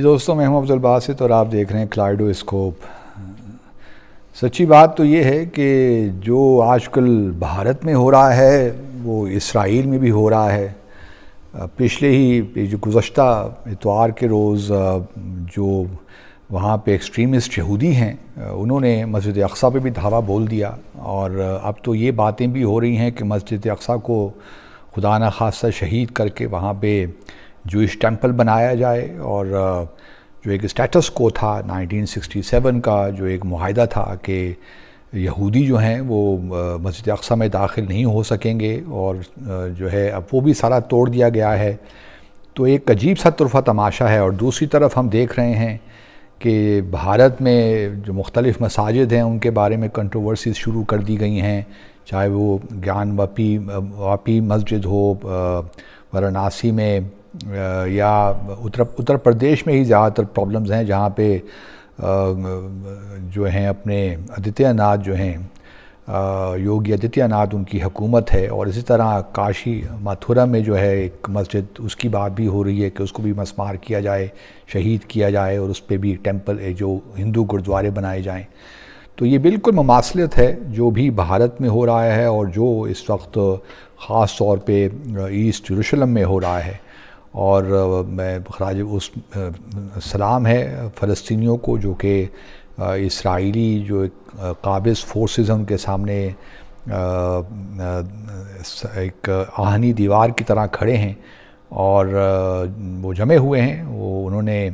جی دوستوں، میں ہوں افضل باسط اور آپ دیکھ رہے ہیں کلائڈو اسکوپ۔ سچی بات تو یہ ہے کہ جو آج کل بھارت میں ہو رہا ہے وہ اسرائیل میں بھی ہو رہا ہے۔ پچھلے ہی جو گزشتہ اتوار کے روز جو وہاں پہ ایکسٹریمسٹ یہودی ہیں انہوں نے مسجد اقصیٰ پہ بھی دھاوا بول دیا، اور اب تو یہ باتیں بھی ہو رہی ہیں کہ مسجد اقصیٰ کو خدا نخواستہ شہید کر کے وہاں پہ جوئش ٹیمپل بنایا جائے، اور جو ایک اسٹیٹس کو تھا 1967 کا، جو ایک معاہدہ تھا کہ یہودی جو ہیں وہ مسجد اقصیٰ میں داخل نہیں ہو سکیں گے، اور جو ہے اب وہ بھی سارا توڑ دیا گیا ہے۔ تو ایک عجیب سا طرفہ تماشا ہے۔ اور دوسری طرف ہم دیکھ رہے ہیں کہ بھارت میں جو مختلف مساجد ہیں ان کے بارے میں کنٹروورسیز شروع کر دی گئی ہیں، چاہے وہ گیان واپی مسجد ہو وارانسی میں، یا اتر پردیش میں ہی زیادہ تر پرابلمز ہیں، جہاں پہ جو ہیں اپنے آدتیہ ناتھ جو ہیں یوگی آدتیہ ناتھ ان کی حکومت ہے، اور اسی طرح کاشی متھرا میں جو ہے ایک مسجد، اس کی بات بھی ہو رہی ہے کہ اس کو بھی مسمار کیا جائے، شہید کیا جائے، اور اس پہ بھی ٹیمپل جو ہندو گردوارے بنائے جائیں۔ تو یہ بالکل مماثلت ہے جو بھی بھارت میں ہو رہا ہے اور جو اس وقت خاص طور پہ ایسٹ یروشلم میں ہو رہا ہے۔ اور میں خراج سلام ہے فلسطینیوں کو جو کہ اسرائیلی جو قابض فورسز ہیں ان کے سامنے ایک آہنی دیوار کی طرح کھڑے ہیں، اور وہ جمے ہوئے ہیں، وہ انہوں نے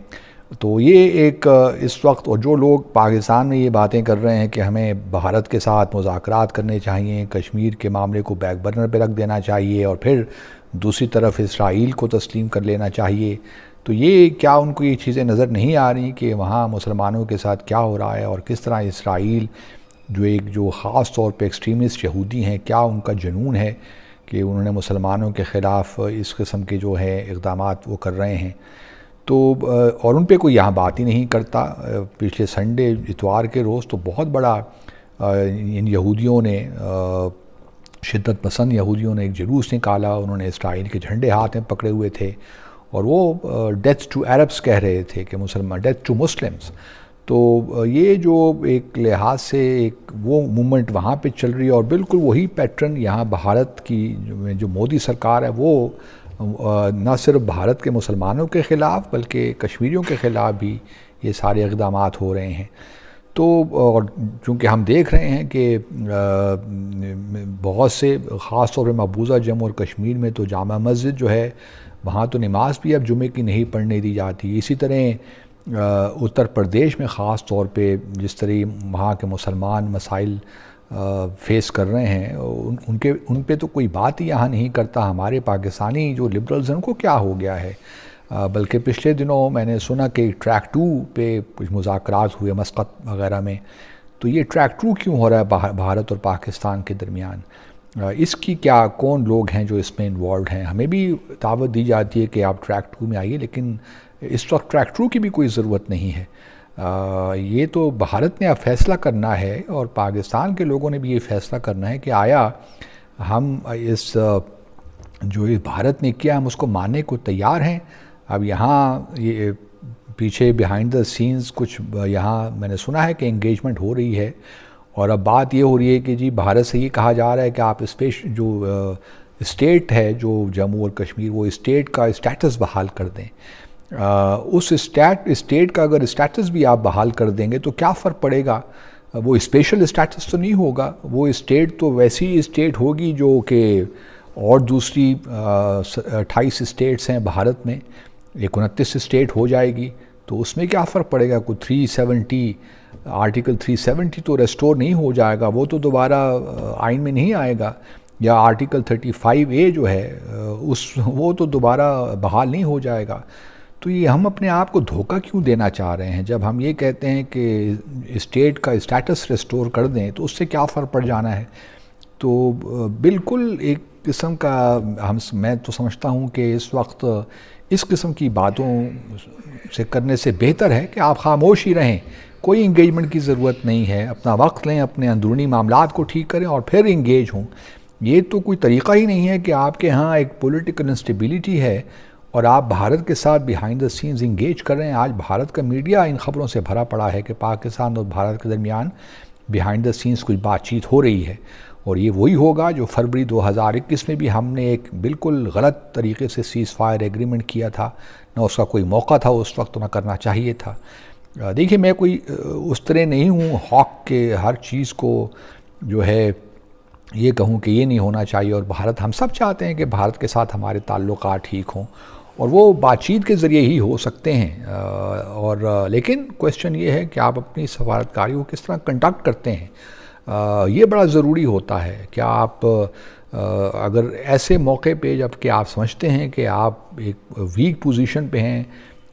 تو یہ ایک اس وقت، اور جو لوگ پاکستان میں یہ باتیں کر رہے ہیں کہ ہمیں بھارت کے ساتھ مذاکرات کرنے چاہیے، کشمیر کے معاملے کو بیک برنر پہ رکھ دینا چاہیے، اور پھر دوسری طرف اسرائیل کو تسلیم کر لینا چاہیے، تو یہ کیا ان کو یہ چیزیں نظر نہیں آ رہی کہ وہاں مسلمانوں کے ساتھ کیا ہو رہا ہے، اور کس طرح اسرائیل جو خاص طور پہ ایکسٹریمسٹ یہودی ہیں، کیا ان کا جنون ہے کہ انہوں نے مسلمانوں کے خلاف اس قسم کے جو ہے اقدامات وہ کر رہے ہیں۔ تو اور ان پہ کوئی یہاں بات ہی نہیں کرتا۔ پچھلے سنڈے اتوار کے روز تو بہت بڑا ان یہودیوں نے، شدت پسند یہودیوں نے ایک جلوس نکالا، انہوں نے اسرائیل کے جھنڈے ہاتھ میں پکڑے ہوئے تھے، اور وہ ڈیتھ ٹو عربس کہہ رہے تھے کہ مسلمان، ڈیتھ ٹو مسلمس۔ تو یہ جو ایک لحاظ سے ایک وہ موومنٹ وہاں پہ چل رہی ہے، اور بالکل وہی پیٹرن یہاں بھارت کی جو مودی سرکار ہے وہ نہ صرف بھارت کے مسلمانوں کے خلاف بلکہ کشمیریوں کے خلاف بھی یہ سارے اقدامات ہو رہے ہیں۔ تو اور چونکہ ہم دیکھ رہے ہیں کہ بہت سے خاص طور پہ مقبوضہ جموں اور کشمیر میں تو جامع مسجد جو ہے وہاں تو نماز بھی اب جمعے کی نہیں پڑھنے دی جاتی۔ اسی طرح اتر پردیش میں خاص طور پہ جس طرح وہاں کے مسلمان مسائل فیس کر رہے ہیں، ان پہ تو کوئی بات ہی یہاں نہیں کرتا۔ ہمارے پاکستانی جو لبرلز ہیں ان کو کیا ہو گیا ہے؟ بلکہ پچھلے دنوں میں نے سنا کہ ٹریک 2 پہ کچھ مذاکرات ہوئے مسقط وغیرہ میں، تو یہ ٹریک 2 کیوں ہو رہا ہے بھارت اور پاکستان کے درمیان؟ اس کی کیا کون لوگ ہیں جو اس میں انوالوڈ ہیں؟ ہمیں بھی دعوت دی جاتی ہے کہ آپ ٹریک 2 میں آئیے، لیکن اس وقت ٹریک 2 کی بھی کوئی ضرورت نہیں ہے۔ یہ تو بھارت نے اب فیصلہ کرنا ہے، اور پاکستان کے لوگوں نے بھی یہ فیصلہ کرنا ہے کہ آیا ہم اس جو بھارت نے کیا ہم اس کو ماننے کو تیار ہیں؟ اب یہاں یہ پیچھے بیہائنڈ دا سینز کچھ یہاں میں نے سنا ہے کہ انگیجمنٹ ہو رہی ہے، اور اب بات یہ ہو رہی ہے کہ جی بھارت سے یہ کہا جا رہا ہے کہ آپ جو اسٹیٹ ہے جو جموں اور کشمیر، وہ اسٹیٹ کا اسٹیٹس بحال کر دیں۔ اس اسٹیٹ کا اگر اسٹیٹس بھی آپ بحال کر دیں گے تو کیا فرق پڑے گا؟ وہ اسپیشل اسٹیٹس تو نہیں ہوگا، وہ اسٹیٹ تو ویسی اسٹیٹ ہوگی جو کہ اور دوسری 28 اسٹیٹس ہیں بھارت میں، 29 اسٹیٹ ہو جائے گی، تو اس میں کیا فرق پڑے گا؟ کوئی 370 آرٹیکل 370 تو ریسٹور نہیں ہو جائے گا، وہ تو دوبارہ آئین میں نہیں آئے گا، یا آرٹیکل 35A جو ہے وہ تو دوبارہ بحال نہیں ہو جائے گا۔ تو یہ ہم اپنے آپ کو دھوکہ کیوں دینا چاہ رہے ہیں؟ جب ہم یہ کہتے ہیں کہ اسٹیٹ کا اسٹیٹس ریسٹور کر دیں تو اس سے کیا فرق پڑ جانا ہے؟ تو بالکل ایک قسم کا میں تو سمجھتا ہوں کہ اس وقت اس قسم کی باتوں سے کرنے سے بہتر ہے کہ آپ خاموش ہی رہیں، کوئی انگیجمنٹ کی ضرورت نہیں ہے، اپنا وقت لیں، اپنے اندرونی معاملات کو ٹھیک کریں اور پھر انگیج ہوں۔ یہ تو کوئی طریقہ ہی نہیں ہے کہ آپ کے ہاں ایک پولیٹیکل انسٹیبلٹی ہے اور آپ بھارت کے ساتھ بیہائنڈ دا سینز انگیج کر رہے ہیں. آج بھارت کا میڈیا ان خبروں سے بھرا پڑا ہے کہ پاکستان اور بھارت کے درمیان بیہائنڈ دا سینز کچھ بات چیت ہو رہی ہے، اور یہ وہی ہوگا جو فروری 2021 میں بھی ہم نے ایک بالکل غلط طریقے سے سیز فائر ایگریمنٹ کیا تھا. نہ اس کا کوئی موقع تھا اس وقت، نہ کرنا چاہیے تھا. دیکھیے میں کوئی اس طرح نہیں ہوں ہاک کے ہر چیز کو جو ہے یہ کہوں کہ یہ نہیں ہونا چاہیے. اور بھارت، ہم سب چاہتے ہیں کہ بھارت کے ساتھ ہمارے تعلقات ٹھیک ہوں، اور وہ بات چیت کے ذریعے ہی ہو سکتے ہیں. اور لیکن کویسچن یہ ہے کہ آپ اپنی سفارتکاری کو کس طرح کنڈکٹ کرتے ہیں، یہ بڑا ضروری ہوتا ہے. کیا آپ اگر ایسے موقع پہ جب کہ آپ سمجھتے ہیں کہ آپ ایک ویک پوزیشن پہ ہیں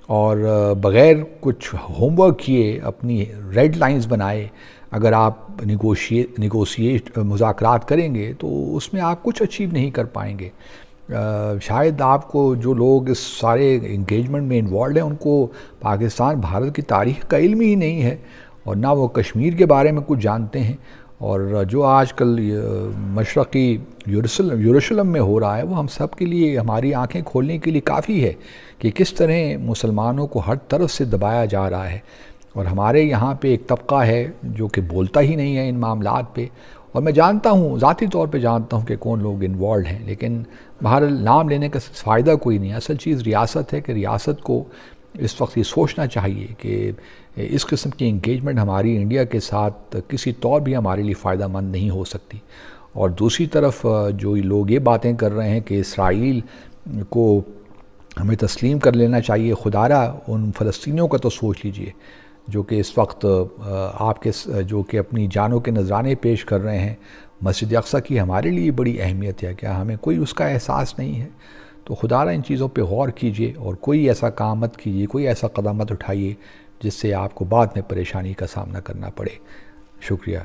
اور بغیر کچھ ہوم ورک کیے اپنی ریڈ لائنز بنائے اگر آپ مذاکرات کریں گے تو اس میں آپ کچھ اچیو نہیں کر پائیں گے. شاید آپ کو جو لوگ اس سارے انگیجمنٹ میں انوالوڈ ہیں ان کو پاکستان بھارت کی تاریخ کا علم ہی نہیں ہے، اور نہ وہ کشمیر کے بارے میں کچھ جانتے ہیں. اور جو آج کل مشرقی یروشلم میں ہو رہا ہے وہ ہم سب کے لیے، ہماری آنکھیں کھولنے کے لیے کافی ہے کہ کس طرح مسلمانوں کو ہر طرف سے دبایا جا رہا ہے. اور ہمارے یہاں پہ ایک طبقہ ہے جو کہ بولتا ہی نہیں ہے ان معاملات پہ. اور میں جانتا ہوں، ذاتی طور پہ جانتا ہوں کہ کون لوگ انوالوڈ ہیں، لیکن بہرحال نام لینے کا فائدہ کوئی نہیں. اصل چیز ریاست ہے کہ ریاست کو اس وقت یہ سوچنا چاہیے کہ اس قسم کی انگیجمنٹ ہماری انڈیا کے ساتھ کسی طور بھی ہمارے لیے فائدہ مند نہیں ہو سکتی. اور دوسری طرف جو لوگ یہ باتیں کر رہے ہیں کہ اسرائیل کو ہمیں تسلیم کر لینا چاہیے، خدارہ ان فلسطینیوں کا تو سوچ لیجئے جو کہ اس وقت آپ کے جو کہ اپنی جانوں کے نذرانے پیش کر رہے ہیں. مسجد اقصیٰ کی ہمارے لیے بڑی اہمیت ہے، کیا ہمیں کوئی اس کا احساس نہیں ہے؟ تو خدارہ ان چیزوں پہ غور کیجئے اور کوئی ایسا کام مت کیجئے، کوئی ایسا قدم مت اٹھائیے جس سے آپ کو بعد میں پریشانی کا سامنا کرنا پڑے. شکریہ.